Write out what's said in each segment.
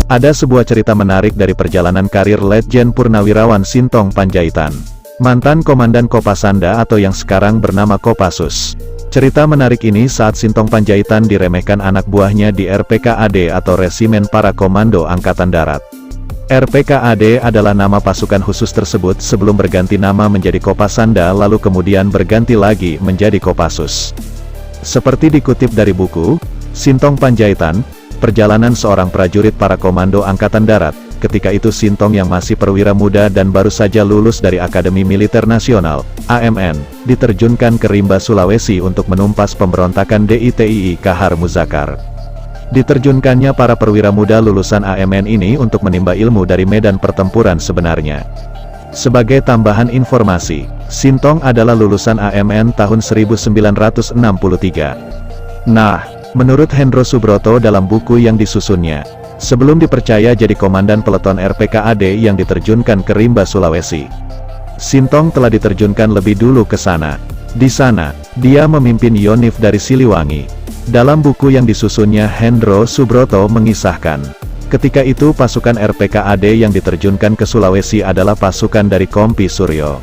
Ada sebuah cerita menarik dari perjalanan karir Letjen Purnawirawan Sintong Panjaitan, mantan Komandan Kopasanda atau yang sekarang bernama Kopassus. Cerita menarik ini saat Sintong Panjaitan diremehkan anak buahnya di RPKAD atau Resimen Para Komando Angkatan Darat. RPKAD adalah nama pasukan khusus tersebut sebelum berganti nama menjadi Kopasanda lalu kemudian berganti lagi menjadi Kopassus. Seperti dikutip dari buku Sintong Panjaitan, Perjalanan Seorang Prajurit Para Komando Angkatan Darat, ketika itu Sintong yang masih perwira muda dan baru saja lulus dari Akademi Militer Nasional, AMN, diterjunkan ke Rimba Sulawesi untuk menumpas pemberontakan DITII Kahar Muzakar. Diterjunkannya para perwira muda lulusan AMN ini untuk menimba ilmu dari medan pertempuran sebenarnya. Sebagai tambahan informasi, Sintong adalah lulusan AMN tahun 1963. Nah, menurut Hendro Subroto dalam buku yang disusunnya, sebelum dipercaya jadi komandan peleton RPKAD yang diterjunkan ke Rimba Sulawesi, Sintong telah diterjunkan lebih dulu ke sana. Di sana, dia memimpin Yonif dari Siliwangi. Dalam buku yang disusunnya Hendro Subroto mengisahkan, ketika itu pasukan RPKAD yang diterjunkan ke Sulawesi adalah pasukan dari Kompi Suryo.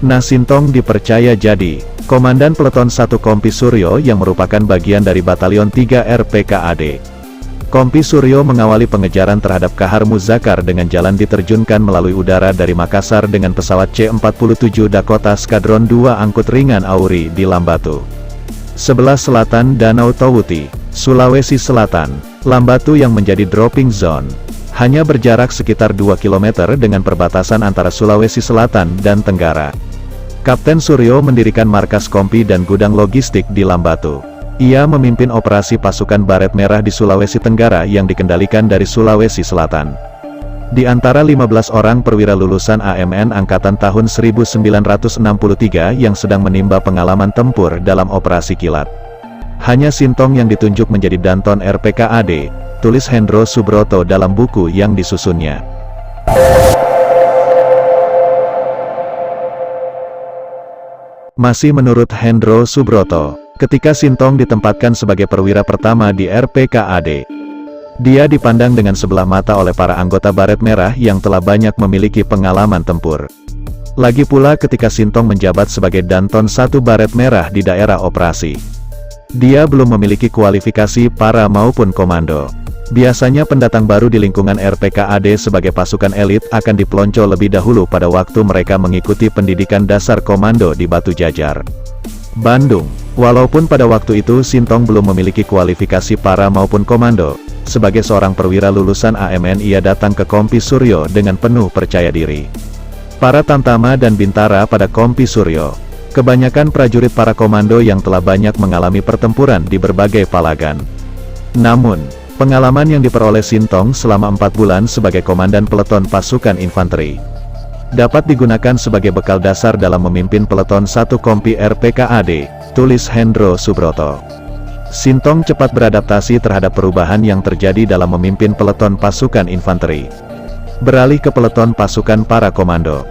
Nah, Sintong dipercaya jadi Komandan Peleton 1 Kompi Suryo yang merupakan bagian dari Batalion 3 RPKAD. Kompi Suryo mengawali pengejaran terhadap Kahar Muzakar dengan jalan diterjunkan melalui udara dari Makassar dengan pesawat C-47 Dakota Skadron 2 angkut ringan Auri di Lambatu. Sebelah selatan Danau Towuti, Sulawesi Selatan, Lambatu yang menjadi dropping zone. Hanya berjarak sekitar 2 km dengan perbatasan antara Sulawesi Selatan dan Tenggara. Kapten Suryo mendirikan markas Kompi dan gudang logistik di Lambatu. Ia memimpin operasi pasukan Baret Merah di Sulawesi Tenggara yang dikendalikan dari Sulawesi Selatan. Di antara 15 orang perwira lulusan AMN Angkatan tahun 1963 yang sedang menimba pengalaman tempur dalam operasi kilat, hanya Sintong yang ditunjuk menjadi Danton RPKAD, tulis Hendro Subroto dalam buku yang disusunnya. Masih menurut Hendro Subroto, ketika Sintong ditempatkan sebagai perwira pertama di RPKAD, dia dipandang dengan sebelah mata oleh para anggota Baret Merah yang telah banyak memiliki pengalaman tempur. Lagi pula ketika Sintong menjabat sebagai Danton 1 Baret Merah di daerah operasi, dia belum memiliki kualifikasi para maupun komando. Biasanya pendatang baru di lingkungan RPKAD sebagai pasukan elit akan dipelonco lebih dahulu pada waktu mereka mengikuti pendidikan dasar komando di Batu Jajar, Bandung. Walaupun pada waktu itu Sintong belum memiliki kualifikasi para maupun komando, sebagai seorang perwira lulusan AMN ia datang ke Kompi Suryo dengan penuh percaya diri. Para Tamtama dan Bintara pada Kompi Suryo, kebanyakan prajurit para komando yang telah banyak mengalami pertempuran di berbagai palagan. Namun, pengalaman yang diperoleh Sintong selama 4 bulan sebagai komandan peleton pasukan infanteri dapat digunakan sebagai bekal dasar dalam memimpin peleton 1 Kompi RPKAD, tulis Hendro Subroto. Sintong cepat beradaptasi terhadap perubahan yang terjadi dalam memimpin peleton pasukan infanteri, beralih ke peleton pasukan para komando.